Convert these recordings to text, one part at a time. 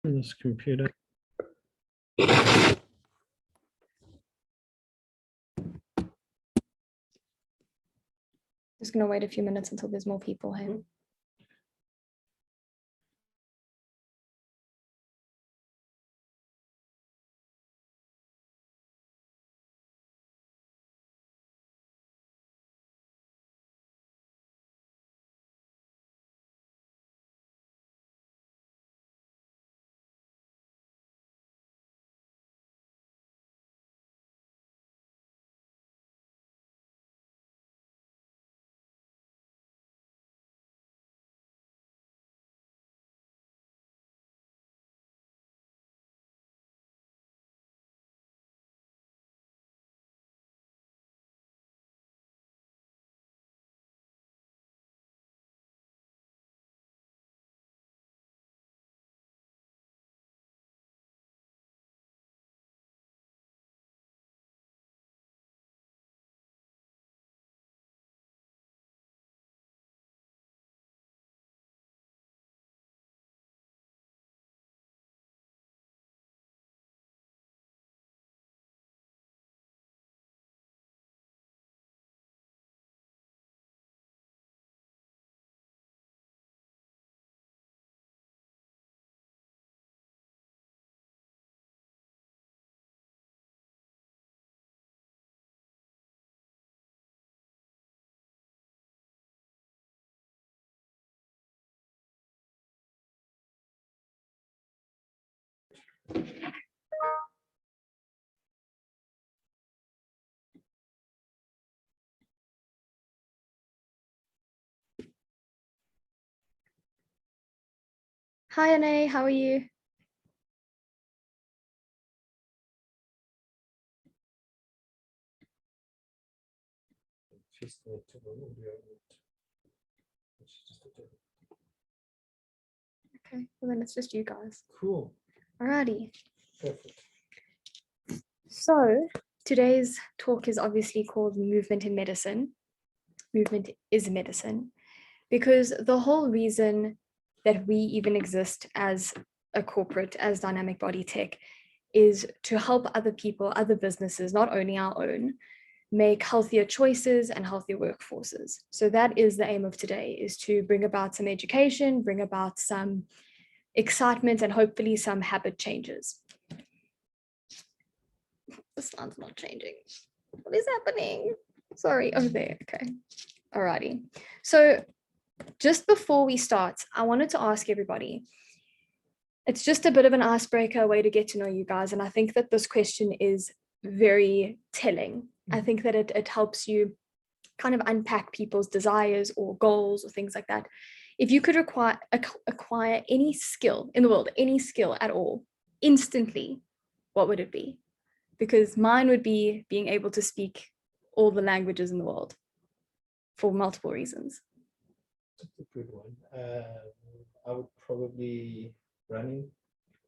on this computer. Just going to wait a few minutes until there's more people here. Hi, Anne, how are you? Okay, well then it's just you guys. Cool. Alrighty. Perfect. So today's talk is obviously called Movement in Medicine. Movement is medicine, because the whole reason that we even exist as a corporate, as Dynamic Body Tech, is to help other people, other businesses, not only our own, make healthier choices and healthier workforces. So that is the aim of today, is to bring about some education, bring about some excitement, and hopefully some habit changes. The slide's not changing. What is happening? Sorry, over there. Okay. Alrighty. So just before we start, I wanted to ask everybody, it's just a bit of an icebreaker, a way to get to know you guys. And I think that this question is very telling. I think that it helps you kind of unpack people's desires or goals or things like that. If you could acquire any skill in the world, any skill at all, instantly, what would it be? Because mine would be being able to speak all the languages in the world for multiple reasons. That's a good one. I would probably running.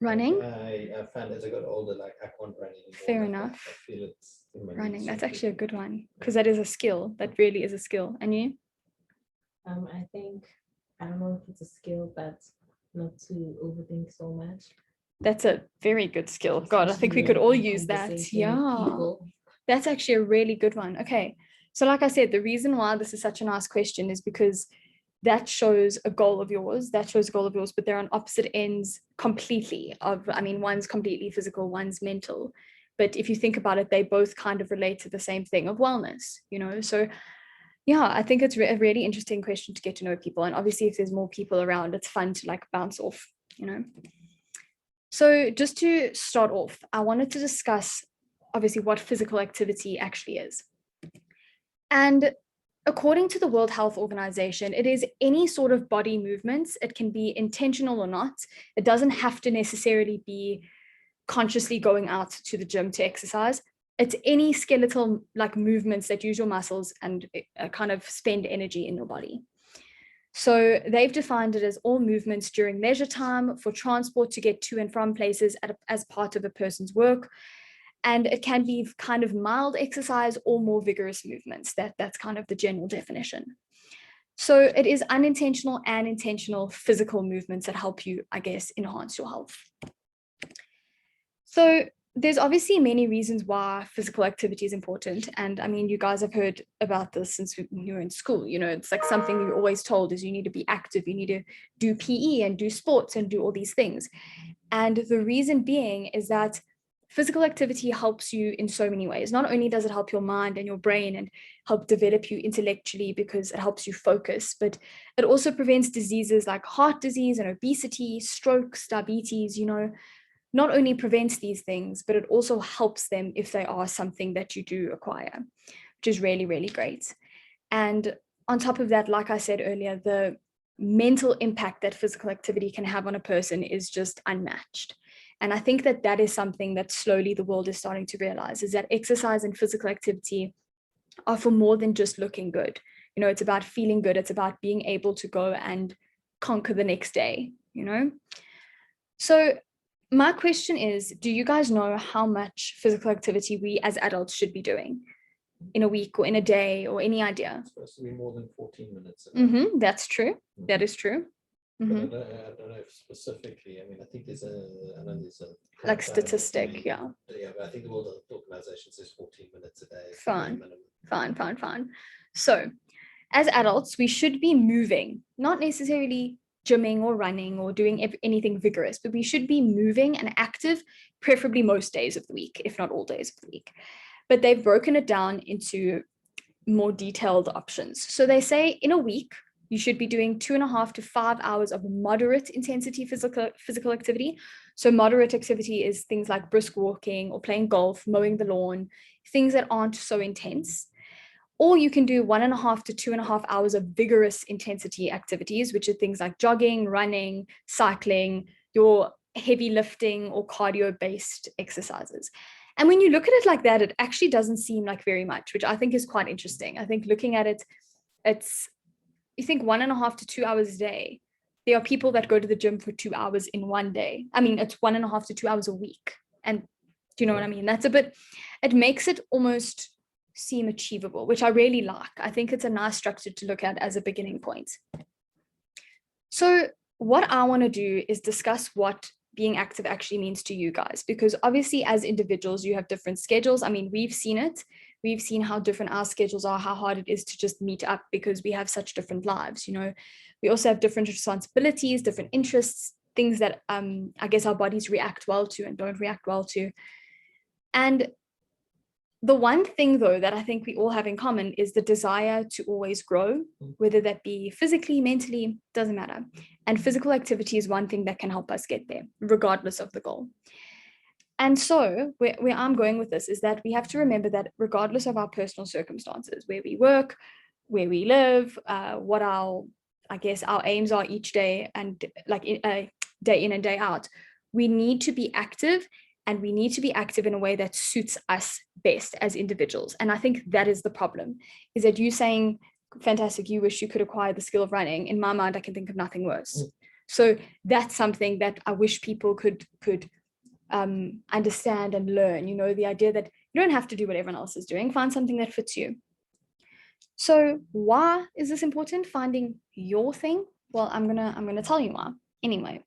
Running? I found as I got older, like I can't run anymore. Fair enough. I feel it's in my Running, knees that's or actually a something. good one, because that is a skill. That really is a skill. And you? I think, I don't know if it's a skill, but not to overthink so much. That's a very good skill. God, I think we could all use that. Yeah. That's actually a really good one. Okay. So like I said, the reason why this is such a nice question is because that shows a goal of yours, but they're on opposite ends completely of, I mean, one's completely physical, one's mental. But if you think about it, they both kind of relate to the same thing of wellness, you know? So yeah, I think it's a really interesting question to get to know people. And obviously if there's more people around, it's fun to like bounce off, you know? So just to start off, I wanted to discuss obviously what physical activity actually is. And according to the World Health Organization, it is any sort of body movements. It can be intentional or not. It doesn't have to necessarily be consciously going out to the gym to exercise. It's any skeletal like movements that use your muscles and kind of spend energy in your body. So they've defined it as all movements during leisure time for transport to get to and from places as part of a person's work. And it can be kind of mild exercise or more vigorous movements. That's kind of the general definition. So it is unintentional and intentional physical movements that help you, I guess, enhance your health. So there's obviously many reasons why physical activity is important. And I mean, you guys have heard about this since you were in school. You know, it's like something you're always told is you need to be active, you need to do PE and do sports and do all these things. And the reason being is that physical activity helps you in so many ways. Not only does it help your mind and your brain and help develop you intellectually because it helps you focus, but it also prevents diseases like heart disease and obesity, strokes, diabetes, you know. Not only prevents these things, but it also helps them if they are something that you do acquire, which is really, really great. And on top of that, like I said earlier, the mental impact that physical activity can have on a person is just unmatched. And I think that that is something that slowly the world is starting to realize, is that exercise and physical activity are for more than just looking good. You know, it's about feeling good. It's about being able to go and conquer the next day, you know? So my question is, do you guys know how much physical activity we as adults should be doing in a week or in a day, or any idea? It's supposed to be more than 14 minutes. A day. That's true. That is true. But I don't know if specifically. I mean, I think I know there's a Like kind of statistic, doing- yeah. Yeah, but I think the World Health Organization says 14 minutes a day. is the Fine. minimum. Fine. So as adults, we should be moving, not necessarily gymming or running or doing anything vigorous, but we should be moving and active, preferably most days of the week, if not all days of the week. But they've broken it down into more detailed options. So they say in a week, you should be doing 2.5 to 5 hours of moderate intensity physical activity. So moderate activity is things like brisk walking or playing golf, mowing the lawn, things that aren't so intense. Or you can do 1.5 to 2.5 hours of vigorous intensity activities, which are things like jogging, running, cycling, your heavy lifting or cardio-based exercises. And when you look at it like that, it actually doesn't seem like very much, which I think is quite interesting. I think looking at it, you think 1.5 to 2 hours a day. There are people that go to the gym for 2 hours in one day. I mean, it's 1.5 to 2 hours a week. And do you know what I mean? It makes it almost seem achievable, which I really like. I think it's a nice structure to look at as a beginning point. So what I want to do is discuss what being active actually means to you guys, because obviously as individuals, you have different schedules. I mean, we've seen it. We've seen how different our schedules are, how hard it is to just meet up because we have such different lives. You know, we also have different responsibilities, different interests, things that I guess our bodies react well to and don't react well to. And the one thing, though, that I think we all have in common is the desire to always grow, whether that be physically, mentally, doesn't matter. And physical activity is one thing that can help us get there, regardless of the goal. And so where I'm going with this is that we have to remember that regardless of our personal circumstances, where we work, where we live, what our aims are each day, and like day in and day out, we need to be active. And we need to be active in a way that suits us best as individuals. And I think that is the problem, is that you saying, fantastic, you wish you could acquire the skill of running. In my mind, I can think of nothing worse. So that's something that I wish people could understand and learn, you know, the idea that you don't have to do what everyone else is doing, find something that fits you. So why is this important? Finding your thing? Well, I'm gonna tell you why. Anyway.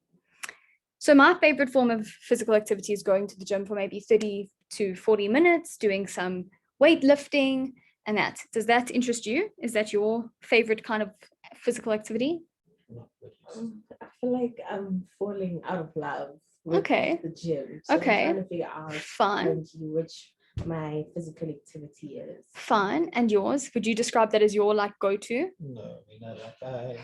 So my favorite form of physical activity is going to the gym for maybe 30 to 40 minutes, doing some weightlifting and that. Does that interest you? Is that your favorite kind of physical activity? I feel like I'm falling out of love with the gym. So I'm trying to figure out which my physical activity is. Fine. And yours? Would you describe that as your like go-to? No, I mean,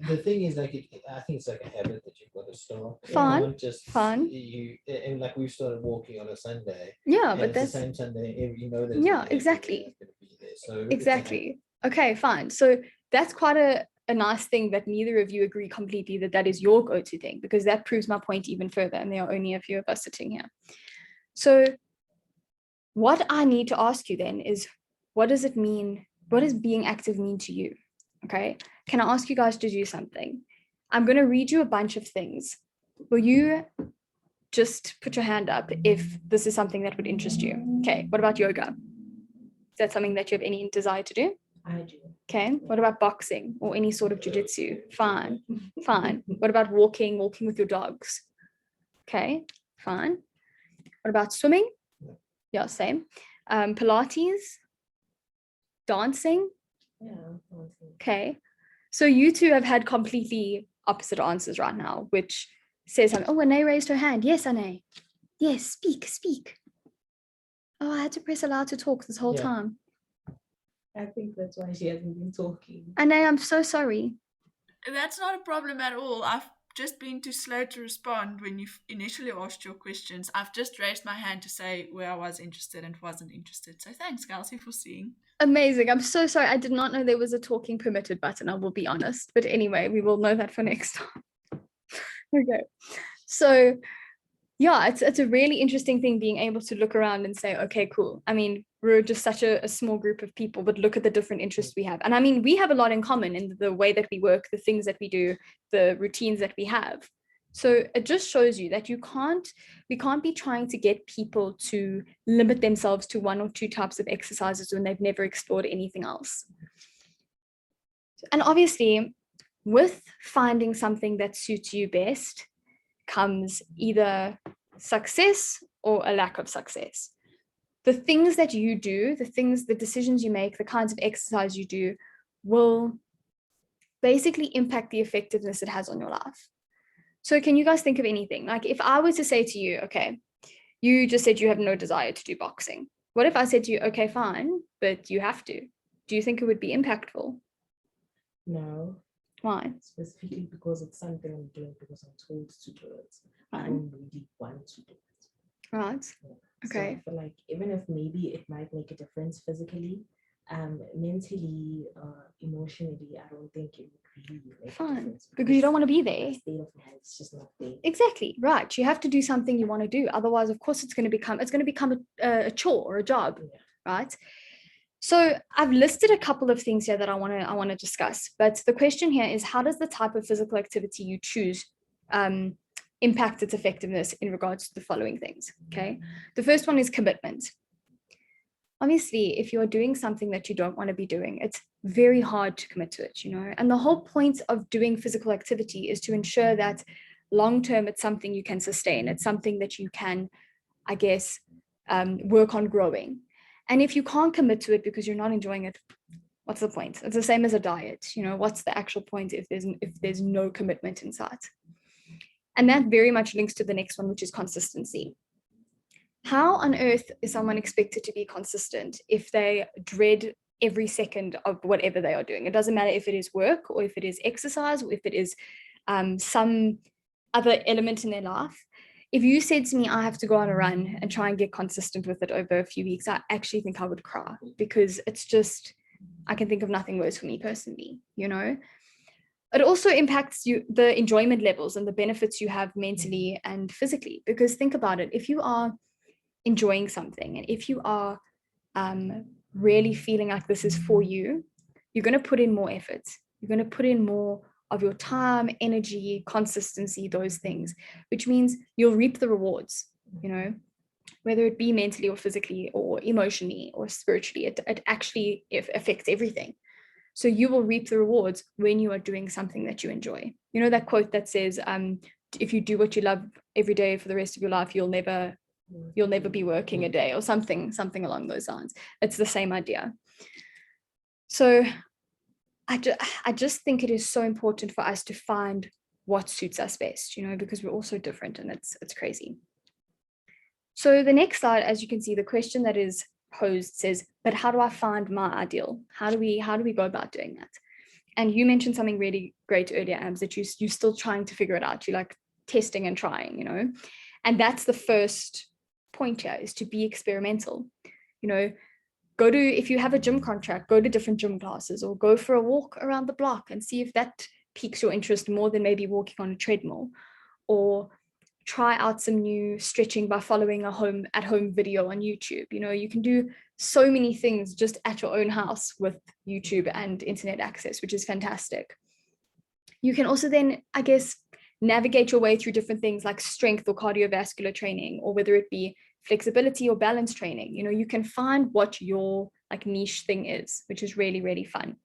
the thing is, like, I think it's like a habit that you've got to start. Fun. And like we've started walking on a Sunday. Yeah, but that's the same Sunday. You know, there's exactly. Gonna be there, so exactly. Okay, fine. So that's quite a nice thing that neither of you agree completely that is your go-to thing, because that proves my point even further. And there are only a few of us sitting here. So what I need to ask you then is, what does it mean? What does being active mean to you? Okay. Can I ask you guys to do something? I'm going to read you a bunch of things. Will you just put your hand up if this is something that would interest you? Okay. What about yoga? Is that something that you have any desire to do? I do. Okay. What about boxing or any sort of jiu-jitsu? Fine. What about walking with your dogs? Okay. Fine. What about swimming? No. Yeah, same. Pilates, dancing. Yeah, dancing. Okay. So you two have had completely opposite answers right now, which says something. Oh, Ane raised her hand. Yes, Ane. Yes, speak. Oh, I had to press allow to talk this whole time. I think that's why she hasn't been talking. Ane, I'm so sorry. That's not a problem at all. I've just been too slow to respond when you initially asked your questions. I've just raised my hand to say where I was interested and wasn't interested. So thanks, Kelsey, for seeing. Amazing. I'm so sorry. I did not know there was a talking permitted button, I will be honest. But anyway, we will know that for next time. Okay. So yeah, it's a really interesting thing being able to look around and say, okay, cool. I mean, we're just such a small group of people, but look at the different interests we have. And I mean, we have a lot in common in the way that we work, the things that we do, the routines that we have. So it just shows you that we can't be trying to get people to limit themselves to one or two types of exercises when they've never explored anything else. And obviously, with finding something that suits you best comes either success or a lack of success. The things that you do, the decisions you make, the kinds of exercise you do will basically impact the effectiveness it has on your life. So can you guys think of anything? Like if I were to say to you, okay, you just said you have no desire to do boxing. What if I said to you, okay, fine, but you have to? Do you think it would be impactful? No. Why? Specifically because it's something I'm doing because I'm told to do it. I don't really want to do it. Right. Yeah. Okay. So I feel like even if maybe it might make a difference physically, mentally, emotionally, I don't think it would really make a difference. Because you don't want to be there. The state of my head is just not there. Exactly. Right. You have to do something you want to do. Otherwise, of course, it's going to become a chore or a job. Yeah. Right. So I've listed a couple of things here that I want to discuss, but the question here is, how does the type of physical activity you choose impact its effectiveness in regards to the following things? Okay. The first one is commitment. Obviously, if you're doing something that you don't want to be doing, it's very hard to commit to it, and the whole point of doing physical activity is to ensure that long-term it's something you can sustain. It's something that you can, I guess, work on growing. And if you can't commit to it because you're not enjoying it, what's the point? It's the same as a diet. What's the actual point if there's no commitment in sight? And that very much links to the next one, which is consistency. How on earth is someone expected to be consistent if they dread every second of whatever they are doing? It doesn't matter if it is work or if it is exercise or if it is some other element in their life. If you said to me, I have to go on a run and try and get consistent with it over a few weeks, I actually think I would cry, because it's just, I can think of nothing worse for me personally, It also impacts the enjoyment levels and the benefits you have mentally and physically, because think about it. If you are enjoying something and if you are really feeling like this is for you, you're going to put in more effort. You're going to put in more of your time, energy, consistency, those things, which means you'll reap the rewards, whether it be mentally or physically or emotionally or spiritually. It actually affects everything. So you will reap the rewards when you are doing something that you enjoy. That quote that says, if you do what you love every day for the rest of your life, you'll never be working a day, or something along those lines. It's the same idea. So I just think it is so important for us to find what suits us best, because we're all so different, and it's crazy. So the next slide, as you can see, the question that is posed says, but how do I find my ideal? How do we go about doing that? And you mentioned something really great earlier, Abs, that you're still trying to figure it out. You're like testing and trying, and that's the first point here, is to be experimental. If you have a gym contract, go to different gym classes or go for a walk around the block and see if that piques your interest more than maybe walking on a treadmill, or try out some new stretching by following a at-home video on YouTube. You can do so many things just at your own house with YouTube and internet access, which is fantastic. You can also then, I guess, navigate your way through different things like strength or cardiovascular training, or whether it be flexibility or balance training. You can find what your niche thing is, which is really, really fun.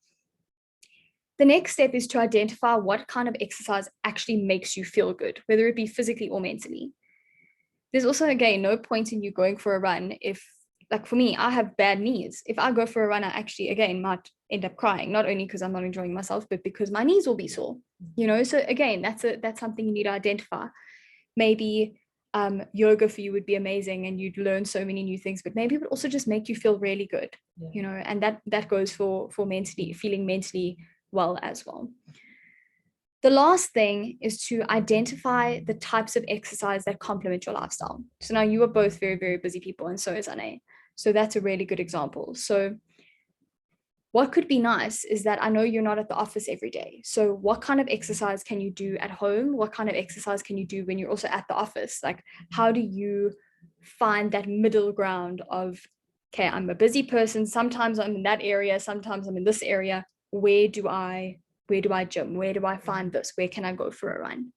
The next step is to identify what kind of exercise actually makes you feel good, whether it be physically or mentally. there's also, again, no point in you going for a run if, like for me, I have bad knees. If I go for a run, I actually, again, might end up crying, not only because I'm not enjoying myself, but because my knees will be sore, you know? So again, that's something you need to identify. Maybe yoga for you would be amazing and you'd learn so many new things, but maybe it would also just make you feel really good, you know, and that goes for mentally, feeling mentally well as well. The last thing is to identify the types of exercise that complement your lifestyle. So now you are both very, very busy people, and so is Ane. So that's a really good example. So what could be nice is that I know you're not at the office every day. So what kind of exercise can you do at home? What kind of exercise can you do when you're also at the office? Like, how do you find that middle ground of, okay, I'm a busy person. Sometimes I'm in that area. Sometimes I'm in this area. Where do I gym? Where do I find this? Where can I go for a run?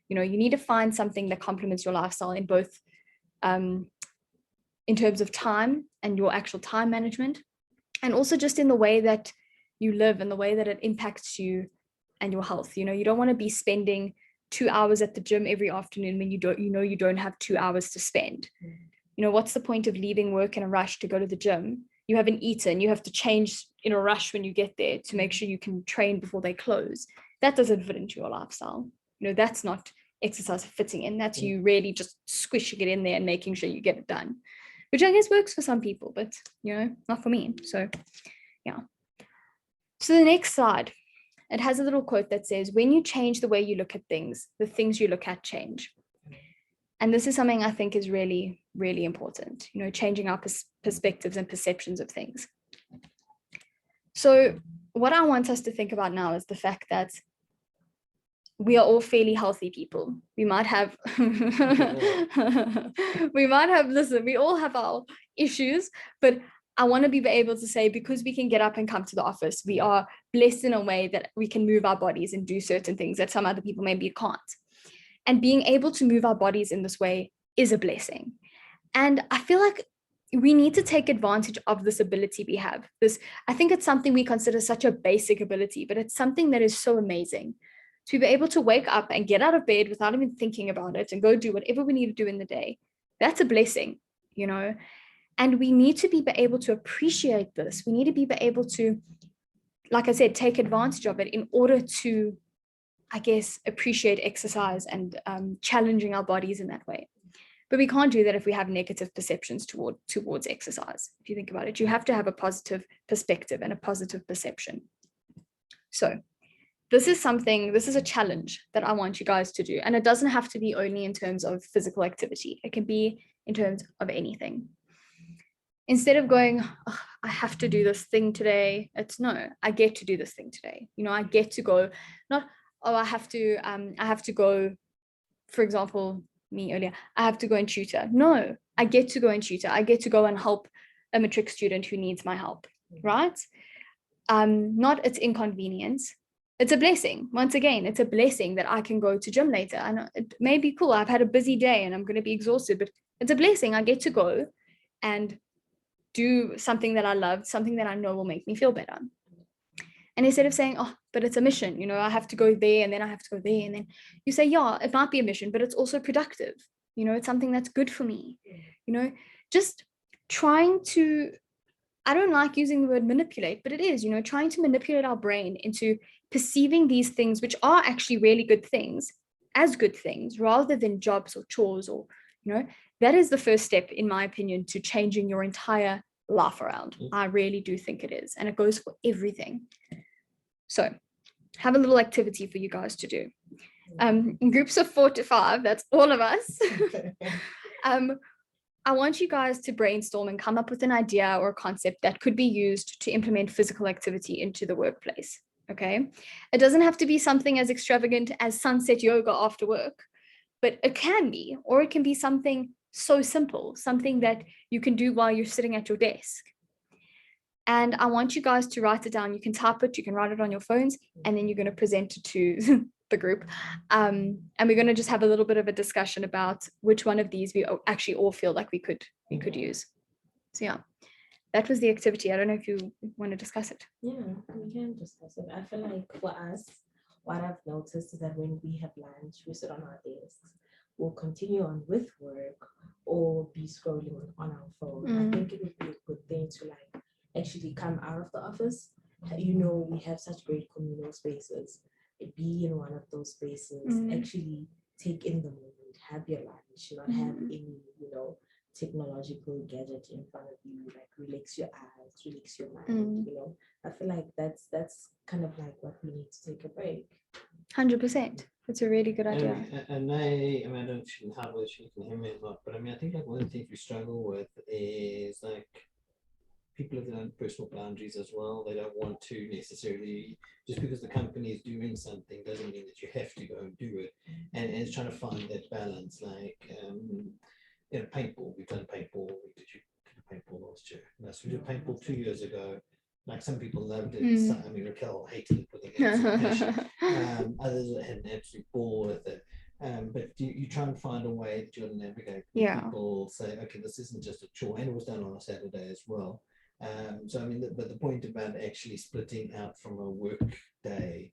You know, you need to find something that complements your lifestyle in both, in terms of time and your actual time management, and also just in the way that you live and the way that it impacts you and your health. You know, you don't want to be spending 2 hours at the gym every afternoon when you don't have 2 hours to spend. You know, what's the point of leaving work in a rush to go to the gym? You haven't eaten, you have to change in a rush when you get there to make sure you can train before they close. That doesn't fit into your lifestyle. You know, that's not exercise fitting in. That's you really just squishing it in there and making sure you get it done, which I guess works for some people, but, you know, not for me. So, yeah. So the next slide, it has a little quote that says, when you change the way you look at things, the things you look at change. And this is something I think is really, really important, you know, changing our perspectives and perceptions of things. So what I want us to think about now is the fact that we are all fairly healthy people. We might have, listen, we all have our issues, but I want to be able to say, because we can get up and come to the office, we are blessed in a way that we can move our bodies and do certain things that some other people maybe can't. And being able to move our bodies in this way is a blessing. And I feel like we need to take advantage of this ability we have. I think it's something we consider such a basic ability, but it's something that is so amazing. To be able to wake up and get out of bed without even thinking about it and go do whatever we need to do in the day, that's a blessing, you know? And we need to be able to appreciate this. We need to be able to, like I said, take advantage of it in order to, I guess, appreciate exercise and challenging our bodies in that way. But we can't do that if we have negative perceptions towards exercise. If you think about it, you have to have a positive perspective and a positive perception. So this is a challenge that I want you guys to do. And it doesn't have to be only in terms of physical activity. It can be in terms of anything. Instead of going, oh, I have to do this thing today, it's no, I get to do this thing today. You know, I get to go, not, oh, I have to go, for example, me earlier, I have to go and tutor. No, I get to go and tutor. I get to go and help a matric student who needs my help, right? Not it's inconvenience. It's a blessing. Once again, it's a blessing that I can go to gym later. And it may be cool. I've had a busy day and I'm going to be exhausted, but it's a blessing. I get to go and do something that I love, something that I know will make me feel better. And instead of saying, oh, but it's a mission, you know, I have to go there and then I have to go there. And then you say, yeah, it might be a mission, but it's also productive. You know, it's something that's good for me. You know, just trying to, I don't like using the word manipulate, but it is, you know, trying to manipulate our brain into perceiving these things, which are actually really good things, as good things, rather than jobs or chores or, you know, that is the first step, in my opinion, to changing your entire life around. I really do think it is. And it goes for everything. So have a little activity for you guys to do. In groups of 4 to 5, that's all of us. I want you guys to brainstorm and come up with an idea or a concept that could be used to implement physical activity into the workplace. Okay. It doesn't have to be something as extravagant as sunset yoga after work, but it can be, or it can be something so simple, something that you can do while you're sitting at your desk. And I want you guys to write it down. You can type it, you can write it on your phones, and then you're going to present it to the group. And we're going to just have a little bit of a discussion about which one of these we actually all feel like we could use. So yeah, that was the activity. I don't know if you want to discuss it. Yeah, we can discuss it. I feel like for us, what I've noticed is that when we have lunch, we sit on our desks, we'll continue on with work, be scrolling on our phone. I think it would be a good thing to like actually come out of the office. You know, we have such great communal spaces. Be in one of those spaces, actually take in the moment, have your lunch, not have any, you know, technological gadget in front of you, like relax your eyes, relax your mind, you know. I feel like that's kind of like what we need to take a break. 100%. That's a really good idea. And I don't know how well you can hear me or not, but I mean, I think like one of the things we struggle with is like people have their own personal boundaries as well. They don't want to necessarily, just because the company is doing something doesn't mean that you have to go and do it. And it's trying to find that balance, like you know, paintball. We've done paintball. We did paintball last year. No, so we did paintball 2 years ago. Like some people loved it. I mean, Raquel hated it with an absolute passion. Others had an absolute ball with it. But you try and find a way that you'll navigate. People say, okay, this isn't just a chore, and it was done on a Saturday as well. So I mean, but the point about actually splitting out from a work day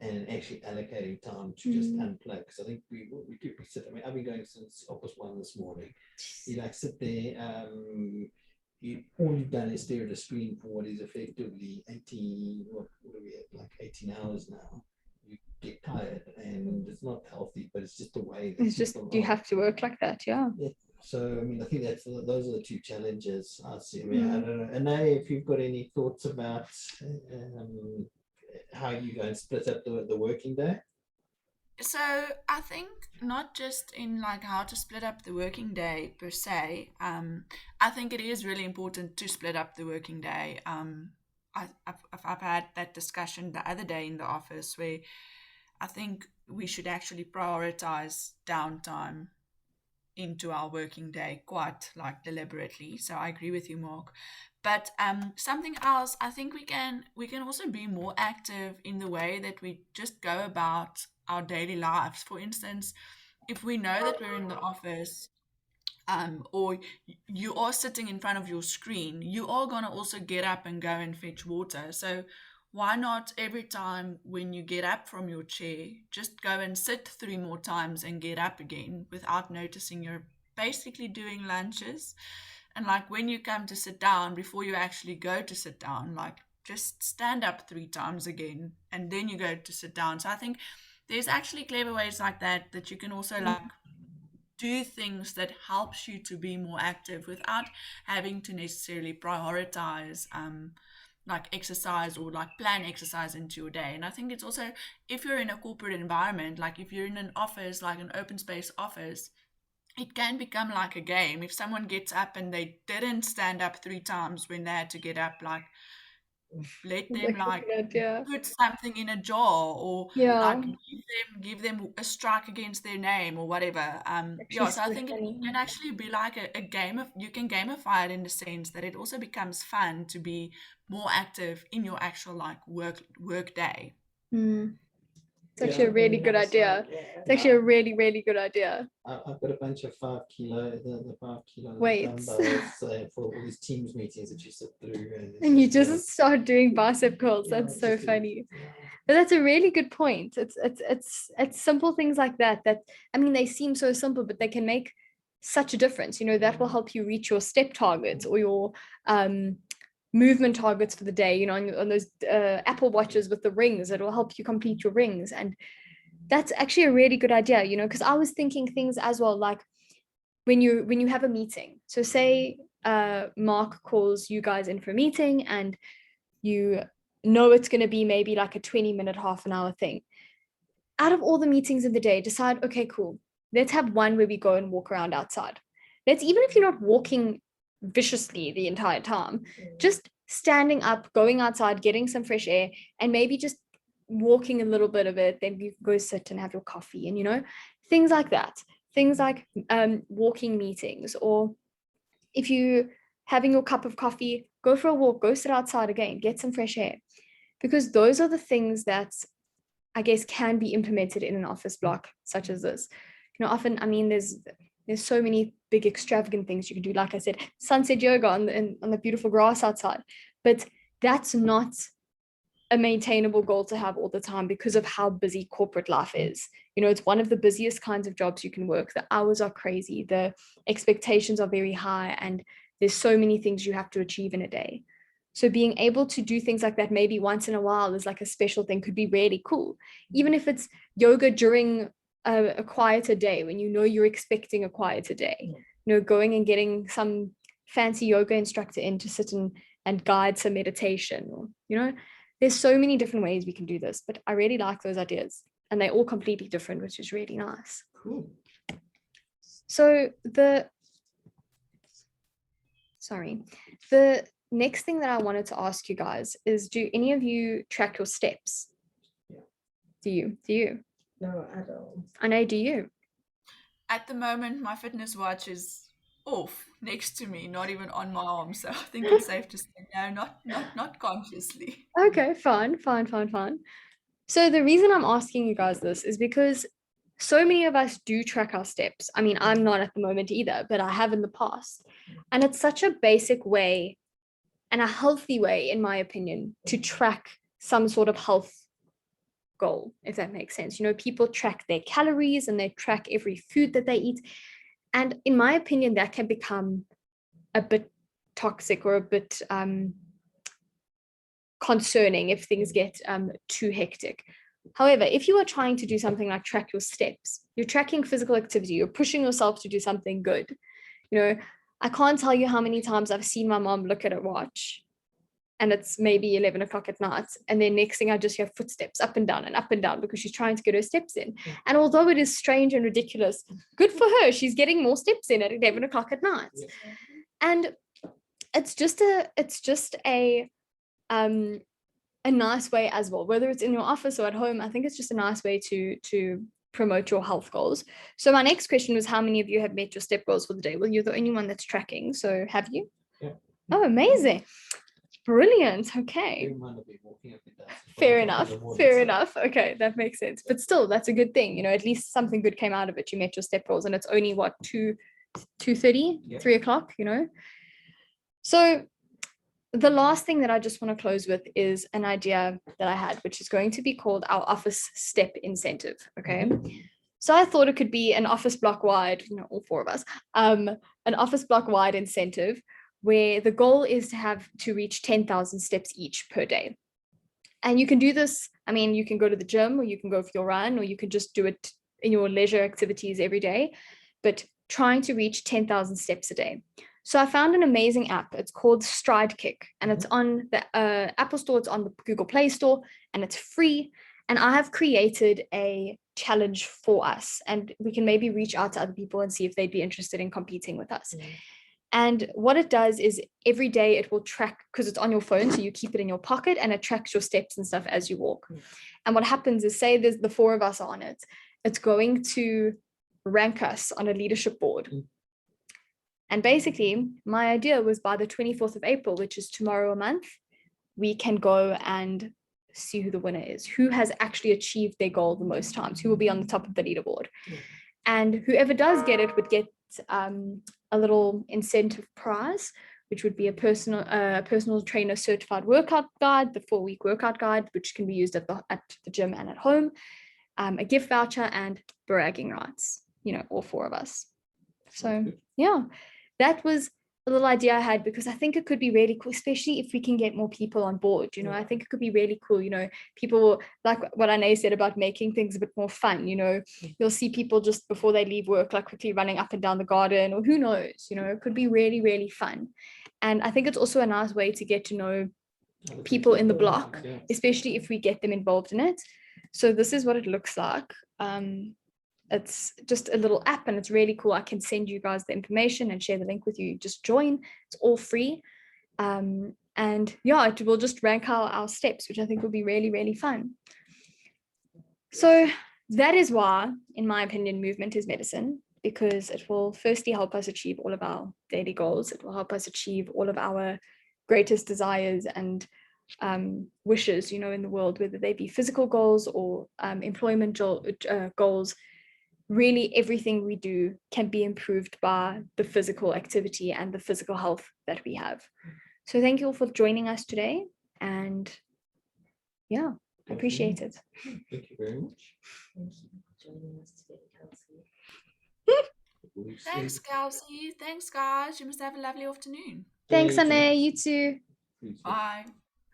and actually allocating time to just unplug, because I think we sit. I mean, I've been going since 1:30 this morning. You like sit there. All you've done is stare at a screen for what is effectively 18. What are we at? Like 18 hours now. You get tired, and it's not healthy, but it's just the way. It's just you have to work like that, yeah. So I mean, I think those are the two challenges I see. I mean, I don't know. And now, if you've got any thoughts about how you go and split up the working day. So I think not just in like how to split up the working day per se. I think it is really important to split up the working day. I've had that discussion the other day in the office where I think we should actually prioritize downtime into our working day quite like deliberately. So I agree with you, Mark. But something else, I think we can also be more active in the way that we just go about our daily lives. For instance, if we know that we're in the office, or you are sitting in front of your screen, you are going to also get up and go and fetch water. So why not every time when you get up from your chair, just go and sit 3 more times and get up again without noticing you're basically doing lunches. And like when you come to sit down, before you actually go to sit down, like just stand up 3 times again and then you go to sit down. So I think there's actually clever ways like that you can also like do things that helps you to be more active without having to necessarily prioritize like exercise or like plan exercise into your day. And I think it's also, if you're in a corporate environment, like if you're in an office, like an open space office, it can become like a game. If someone gets up and they didn't stand up 3 times when they had to get up, like let them like put something in a jar or like give them a strike against their name or whatever. So I think it can actually be like a game of, you can gamify it in the sense that it also becomes fun to be more active in your actual like work day. It's actually a really good idea. It's actually a really, really good idea. I've got a bunch of 5 kilo, the 5 kilo weights dumbbells for all these Teams meetings that you sit through. And you just start doing bicep curls. That's so funny. But that's a really good point. It's simple things like that. I mean, they seem so simple, but they can make such a difference. You know, that will help you reach your step targets or your movement targets for the day, you know, on those Apple watches with the rings. It will help you complete your rings. And that's actually a really good idea, you know, because I was thinking things as well, like when you have a meeting. So say Mark calls you guys in for a meeting and you know it's going to be maybe like a 20-minute, half an hour thing. Out of all the meetings in the day, decide, okay, cool, let's have one where we go and walk around outside. Let's, even if you're not walking viciously the entire time, just standing up, going outside, getting some fresh air, and maybe just walking a little bit of it, then you go sit and have your coffee, and you know, things like that, things like walking meetings. Or if you having your cup of coffee, go for a walk, go sit outside again, get some fresh air, because those are the things that I guess can be implemented in an office block such as this. You know, often, I mean, there's so many big extravagant things you can do. Like I said, sunset yoga on the beautiful grass outside, but that's not a maintainable goal to have all the time because of how busy corporate life is. You know, it's one of the busiest kinds of jobs you can work. The hours are crazy, the expectations are very high, and there's so many things you have to achieve in a day. So being able to do things like that maybe once in a while is like a special thing, could be really cool. Even if it's yoga during a quieter day, when you know you're expecting a quieter day, you know, going and getting some fancy yoga instructor in to sit and guide some meditation, or, you know, there's so many different ways we can do this, but I really like those ideas, and they're all completely different, which is really nice. Cool. So the next thing that I wanted to ask you guys is, do any of you track your steps? Yeah. Do you? No, I don't. I know, do you? At the moment, my fitness watch is off next to me, not even on my arm. So I think it's safe to say no, not consciously. Okay, fine. So the reason I'm asking you guys this is because so many of us do track our steps. I mean, I'm not at the moment either, but I have in the past. And it's such a basic way and a healthy way, in my opinion, to track some sort of health goal, if that makes sense. You know, people track their calories and they track every food that they eat. And in my opinion, that can become a bit toxic or a bit concerning if things get too hectic. However, if you are trying to do something like track your steps, you're tracking physical activity, you're pushing yourself to do something good. You know, I can't tell you how many times I've seen my mom look at a watch and it's maybe 11 o'clock at night, and then next thing I just hear footsteps up and down because she's trying to get her steps in. And although it is strange and ridiculous, good for her, she's getting more steps in at 11 o'clock at night. And it's just a nice way as well, whether it's in your office or at home. I think it's just a nice way to promote your health goals. So my next question was, how many of you have met your step goals for the day? Well, you're the only one that's tracking, so have you? Yeah. Oh, amazing. Brilliant. Okay. Fair enough. Okay, that makes sense. But still, that's a good thing. You know, at least something good came out of it. You met your step goals, and it's only what, 2:30, 3 o'clock, you know? So the last thing that I just want to close with is an idea that I had, which is going to be called our office step incentive. Okay. So I thought it could be an office block wide, you know, all four of us, an office block wide incentive where the goal is to reach 10,000 steps each per day. And you can do this. I mean, you can go to the gym, or you can go for your run, or you can just do it in your leisure activities every day, but trying to reach 10,000 steps a day. So I found an amazing app. It's called Stride Kick, and it's on the Apple Store, it's on the Google Play Store, and it's free. And I have created a challenge for us, and we can maybe reach out to other people and see if they'd be interested in competing with us. And what it does is every day it will track, because it's on your phone, so you keep it in your pocket, and it tracks your steps and stuff as you walk. And what happens is, say there's the four of us on it, it's going to rank us on a leadership board. And basically, my idea was by the 24th of April, which is tomorrow a month, we can go and see who the winner is, who has actually achieved their goal the most times, who will be on the top of the leaderboard. And whoever does get it would get a little incentive prize, which would be a personal trainer certified workout guide, the 4-week workout guide, which can be used at the gym and at home, a gift voucher, and bragging rights, you know, all four of us. So yeah, that was a little idea I had, because I think it could be really cool, especially if we can get more people on board. You know, I think it could be really cool. You know, people, like what Anae said about making things a bit more fun. You know, you'll see people just before they leave work, like quickly running up and down the garden, or who knows, you know, it could be really, really fun. And I think it's also a nice way to get to know people in the block, especially if we get them involved in it. So this is what it looks like. It's just a little app, and it's really cool. I can send you guys the information and share the link with you. Just join. It's all free. And yeah, it will just rank our steps, which I think will be really, really fun. So that is why, in my opinion, movement is medicine, because it will firstly help us achieve all of our daily goals. It will help us achieve all of our greatest desires and wishes, you know, in the world, whether they be physical goals or employment goals. Really, everything we do can be improved by the physical activity and the physical health that we have. So thank you all for joining us today. And Yeah, I appreciate it. Thank you very much. Thank you for joining us today, Kelsey. We'll Thanks, see. Kelsey. Thanks, guys. You must have a lovely afternoon. Thanks, you too. Anne. You too. You too. Bye.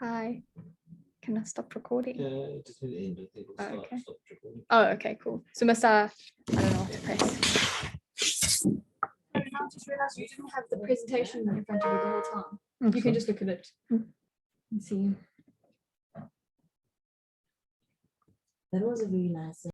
Hi. Can I stop recording? Just hit end. I think we'll start. Okay. Stop recording. Oh, okay, cool. So must I don't know what to press. I just realized you didn't have the presentation in front of you the whole time. You can just look at it and see. That was a very nice